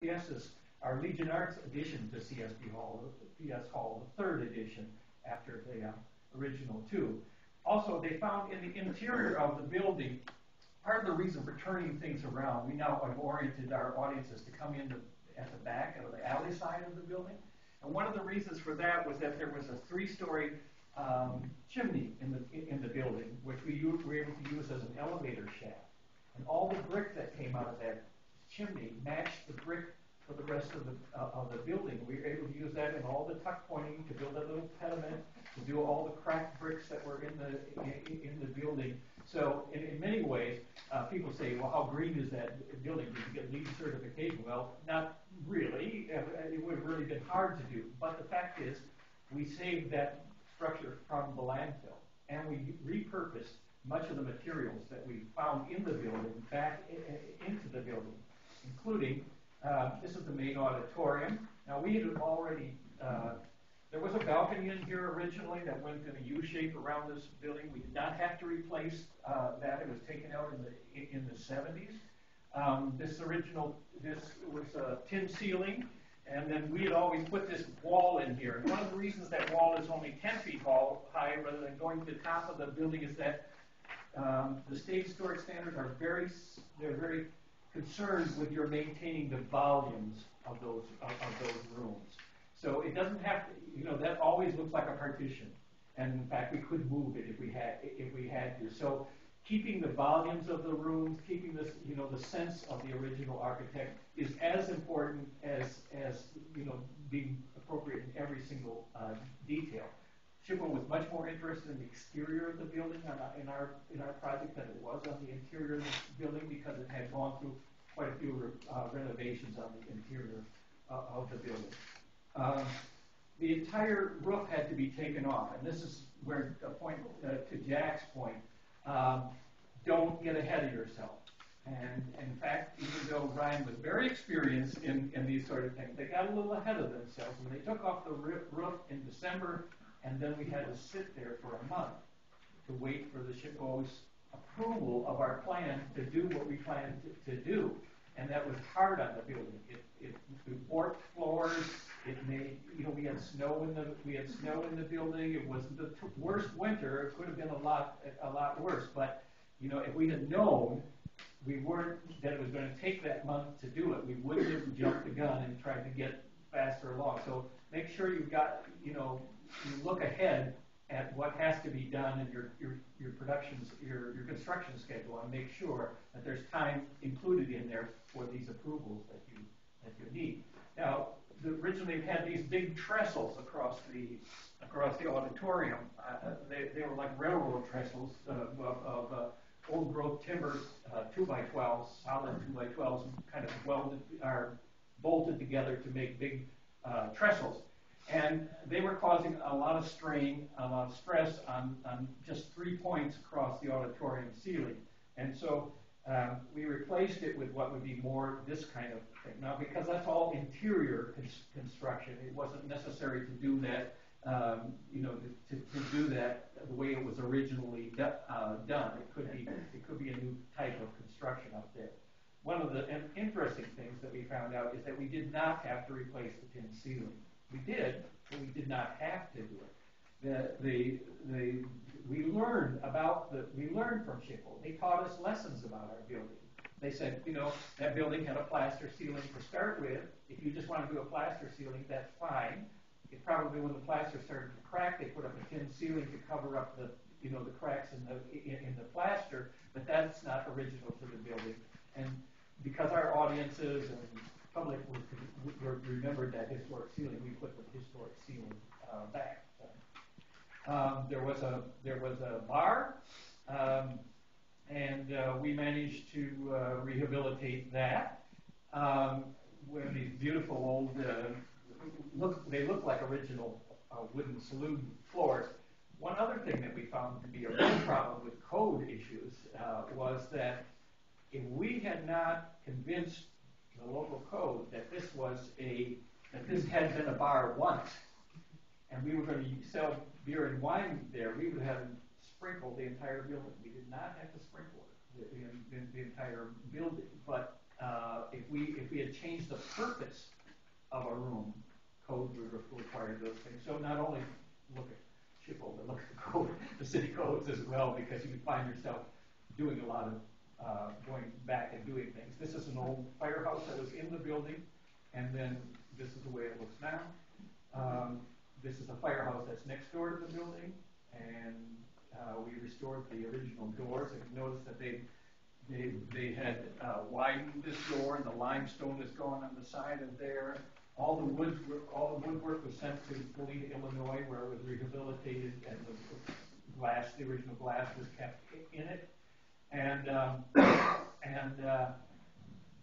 CSPS, our Legion Arts addition to CSP Hall, PS Hall, the third edition after the original two. Also, they found in the interior of the building, part of the reason for turning things around, we now have oriented our audiences to come in at the back of the alley side of the building. And one of the reasons for that was that there was a three-story chimney in the building, which we were able to use as an elevator shaft. And all the brick that came out of that chimney matched the brick for the rest of the building. We were able to use that in all the tuck pointing to build a little pediment, to do all the cracked bricks that were in the building. So in many ways, people say, well, how green is that building? Did you get LEED certification? Well, not really. It would have really been hard to do. But the fact is, we saved that structure from the landfill, and we repurposed much of the materials that we found in the building back into the building, including, this is the main auditorium. Now we had already, there was a balcony in here originally that went in a U shape around this building. We did not have to replace that. It was taken out in the 70s. This was a tin ceiling, and then we had always put this wall in here. And one of the reasons that wall is only 10 feet high rather than going to the top of the building is that the state storage standards are very concerned with your maintaining the volumes of those rooms. So it doesn't have to, that always looks like a partition. And in fact, we could move it if we had to. So keeping the volumes of the rooms, keeping this, the sense of the original architect is as important as being appropriate in every single detail. Chippewa was much more interested in the exterior of the building in our project than it was on the interior of the building, because it had gone through quite a few renovations on the interior of the building. The entire roof had to be taken off, and this is where a point to Jack's point. Don't get ahead of yourself. And in fact, even though Ryan was very experienced in these sort of things, they got a little ahead of themselves, and they took off the roof in December. And then we had to sit there for a month to wait for the SHPO's approval of our plan to do what we planned to do. And that was hard on the building. It warped floors. It made, we had snow in the building. It wasn't the worst winter. It could have been a lot worse. But if we had known that it was going to take that month to do it, we wouldn't have jumped the gun and tried to get faster along. So make sure you've got, you look ahead at what has to be done in your construction schedule, and make sure that there's time included in there for these approvals that you need. Now, originally we had these big trestles across the auditorium. They were like railroad trestles of old growth timber, 2x12s, solid 2x12s, kind of bolted together to make big trestles. And they were causing a lot of strain, a lot of stress on just 3 points across the auditorium ceiling. And so we replaced it with what would be more this kind of thing. Now, because that's all interior construction, it wasn't necessary to do that, to do that the way it was originally done. It could be a new type of construction up there. One of the interesting things that we found out is that we did not have to replace the tin ceiling. We did, but we did not have to do it. We learned from SHPO. They taught us lessons about our building. They said, that building had a plaster ceiling to start with. If you just want to do a plaster ceiling, that's fine. It probably, when the plaster started to crack, they put up a tin ceiling to cover up the cracks in the plaster. But that's not original to the building. And because our audiences and public remembered that historic ceiling, we put the historic ceiling back. There was a bar, and we managed to rehabilitate that. Where these beautiful old they look like original wooden saloon floors. One other thing that we found to be a real problem with code issues was that if we had not convinced the local code that this had been a bar once, and we were going to sell beer and wine there, we would have sprinkled the entire building. We did not have to sprinkle the entire building, but if we had changed the purpose of a room, code would require those things. So not only look at SHPO, but look at the code, the city codes as well, because you find yourself doing a lot of going back and doing things. This is an old firehouse that was in the building, and then this is the way it looks now. This is a firehouse that's next door to the building, and we restored the original doors. And you notice that they had widened this door, and the limestone is gone on the side of there. All the woodwork was sent to Galena, Illinois, where it was rehabilitated, and the original glass was kept in it. And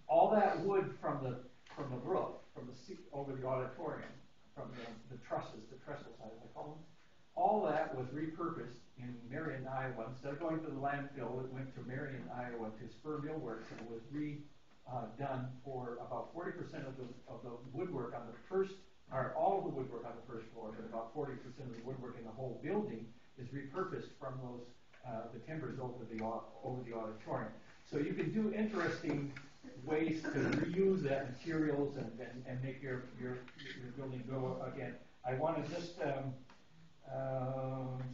all that wood from the roof, from the seat over the auditorium, from the trestles, I call them, all that was repurposed in Marion, Iowa. Instead of going to the landfill, it went to Marion, Iowa, to Spur Millworks, and it was redone for about 40% of the woodwork on the first, or all of the woodwork on the first floor, but about 40% of the woodwork in the whole building is repurposed from those the timbers over the auditorium. So you can do interesting ways to reuse that materials and make your building go again. I want to just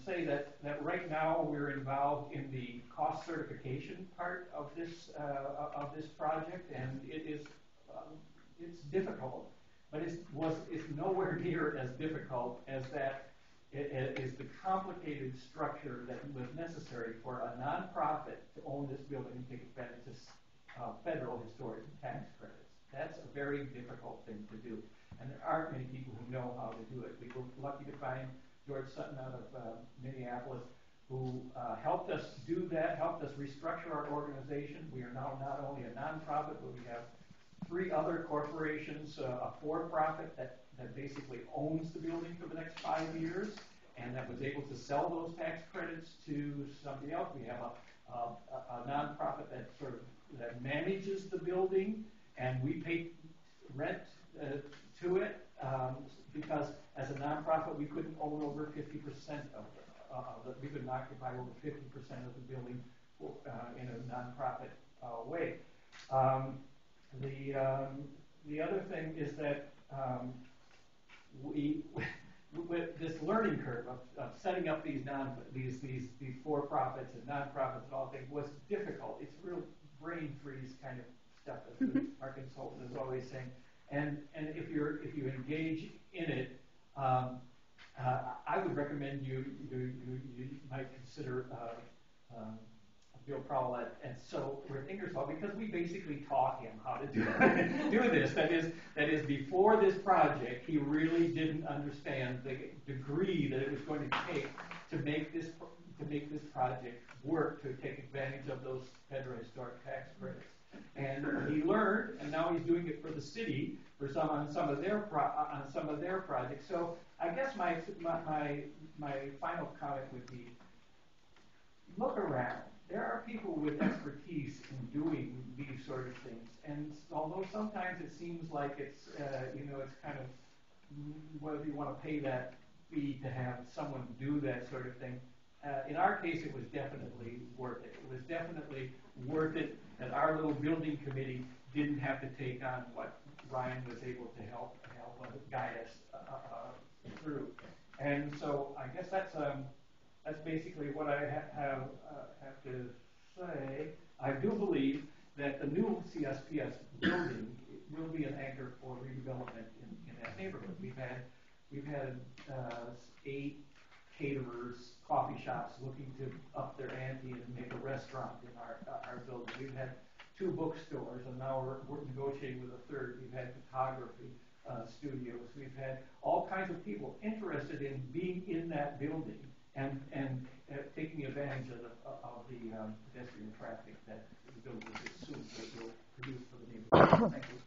say that right now we're involved in the cost certification part of this project, and it's difficult, but it's nowhere near as difficult as that. It is the complicated structure that was necessary for a nonprofit to own this building and take advantage of federal historic tax credits. That's a very difficult thing to do, and there aren't many people who know how to do it. We were lucky to find George Sutton out of Minneapolis, who helped us do that, helped us restructure our organization. We are now not only a nonprofit, but we have 3 other corporations, a for-profit that basically owns the building for the next 5 years, and that was able to sell those tax credits to somebody else. We have a nonprofit that manages the building, and we pay rent to it because as a nonprofit we couldn't own over 50% we couldn't occupy over 50% of the building in a nonprofit way. The other thing is that with this learning curve of setting up these for-profits and nonprofits and all things was difficult. It's real brain freeze kind of stuff, as our consultant is always saying. And if you engage in it, I would recommend you might consider Bill Prowl with Ingersoll, because we basically taught him how to do this. That is before this project, he really didn't understand the degree that it was going to take to make this project work, to take advantage of those federal historic tax credits. And he learned, and now he's doing it for the city on some of their projects. So I guess my final comment would be: look around. There are people with expertise in doing these sort of things, and although sometimes it seems like it's kind of whether you want to pay that fee to have someone do that sort of thing. In our case, it was definitely worth it. It was definitely worth it that our little building committee didn't have to take on what Ryan was able to help guide us through. And so I guess that's basically what I have to say. I do believe that the new CSPS building will be an anchor for redevelopment in that neighborhood. We've had 8 caterers, coffee shops looking to up their ante and make a restaurant in our building. We've had 2 bookstores, and now we're negotiating with a 3rd. We've had photography studios. We've had all kinds of people interested in being in that building and taking advantage of the pedestrian traffic that the building will produce for the neighborhood. Thank you.